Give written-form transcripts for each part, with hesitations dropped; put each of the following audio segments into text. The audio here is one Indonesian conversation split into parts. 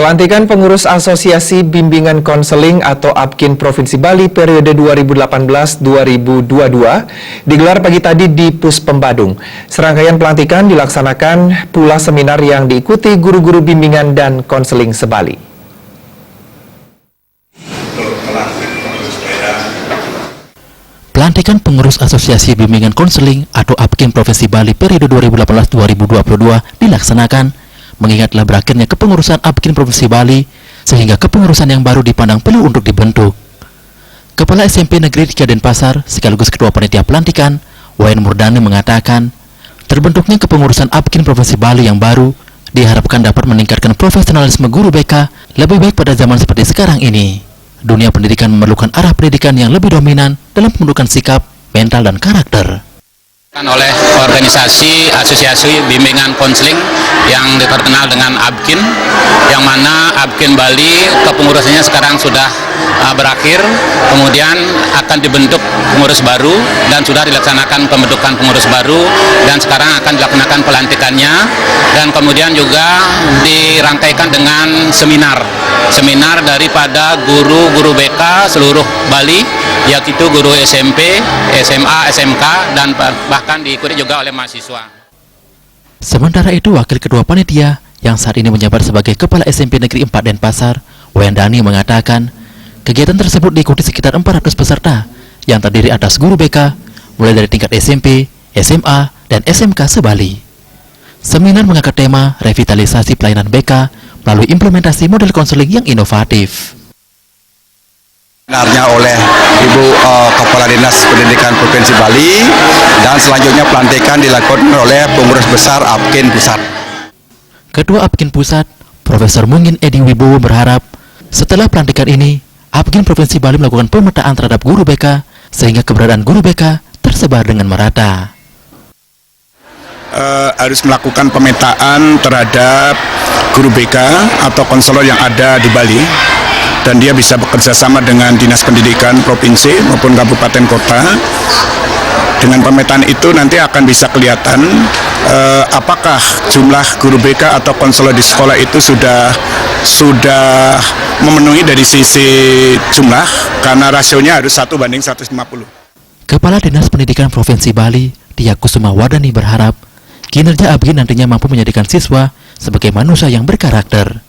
Pelantikan pengurus Asosiasi Bimbingan Konseling atau ABKIN Provinsi Bali periode 2018-2022 digelar pagi tadi di Puspem Badung. Serangkaian pelantikan dilaksanakan pula seminar yang diikuti guru-guru bimbingan dan konseling se-Bali. Pelantikan pengurus Asosiasi Bimbingan Konseling atau ABKIN Provinsi Bali periode 2018-2022 dilaksanakan mengingatlah berakhirnya kepengurusan ABKIN Provinsi Bali sehingga kepengurusan yang baru dipandang perlu untuk dibentuk. Kepala SMP Negeri 3 Denpasar sekaligus Ketua Panitia Pelantikan, Wayan Murdani mengatakan, terbentuknya kepengurusan ABKIN Provinsi Bali yang baru diharapkan dapat meningkatkan profesionalisme guru BK lebih baik pada zaman seperti sekarang ini. Dunia pendidikan memerlukan arah pendidikan yang lebih dominan dalam pembentukan sikap, mental, dan karakter. Oleh organisasi Asosiasi Bimbingan Konseling yang terkenal dengan ABKIN, yang mana ABKIN Bali kepengurusannya sekarang sudah berakhir, kemudian akan dibentuk pengurus baru dan sudah dilaksanakan pembentukan pengurus baru dan sekarang akan dilaksanakan pelantikannya dan kemudian juga dirangkaikan dengan seminar daripada guru-guru BK seluruh Bali, yaitu guru SMP, SMA, SMK dan bahkan diikuti juga oleh mahasiswa. Sementara itu, Wakil Ketua Panitia yang saat ini menjabat sebagai Kepala SMP Negeri 4 Denpasar, Wayan Dani mengatakan, kegiatan tersebut diikuti sekitar 400 peserta yang terdiri atas guru BK mulai dari tingkat SMP, SMA, dan SMK se-Bali. Seminar mengangkat tema revitalisasi pelayanan BK melalui implementasi model konseling yang inovatif. Sebenarnya oleh Ibu Kepala Dinas Pendidikan Provinsi Bali dan selanjutnya pelantikan dilakukan oleh pengurus besar ABKIN Pusat. Ketua ABKIN Pusat, Profesor Mungin Edi Wibowo berharap setelah pelantikan ini, ABKIN Provinsi Bali melakukan pemetaan terhadap guru BK sehingga keberadaan guru BK tersebar dengan merata. Harus melakukan pemetaan terhadap guru BK atau konselor yang ada di Bali dan dia bisa bekerja sama dengan Dinas Pendidikan Provinsi maupun Kabupaten Kota. Dengan pemetaan itu nanti akan bisa kelihatan apakah jumlah guru BK atau konselor di sekolah itu sudah memenuhi dari sisi jumlah karena rasionya harus 1:150. Kepala Dinas Pendidikan Provinsi Bali, Tia Kusuma Wardani berharap kinerja ABKIN nantinya mampu menjadikan siswa sebagai manusia yang berkarakter.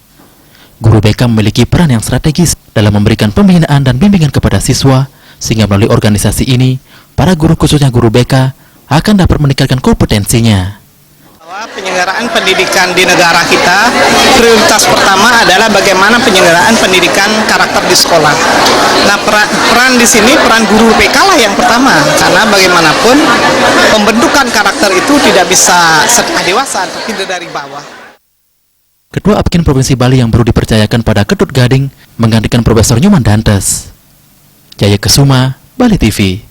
Guru BK memiliki peran yang strategis dalam memberikan pembinaan dan bimbingan kepada siswa, sehingga melalui organisasi ini, para guru khususnya guru BK akan dapat meningkatkan kompetensinya. Penyelenggaraan pendidikan di negara kita, prioritas pertama adalah bagaimana penyelenggaraan pendidikan karakter di sekolah. Nah, peran di sini, peran guru BK lah yang pertama, karena bagaimanapun pembentukan karakter itu tidak bisa setelah dewasa, tapi dari bawah. Ketua ABKIN Provinsi Bali yang baru dipercayakan pada Ketut Gading menggantikan Profesor Nyoman Dantes. Jaya Kesuma, Bali TV.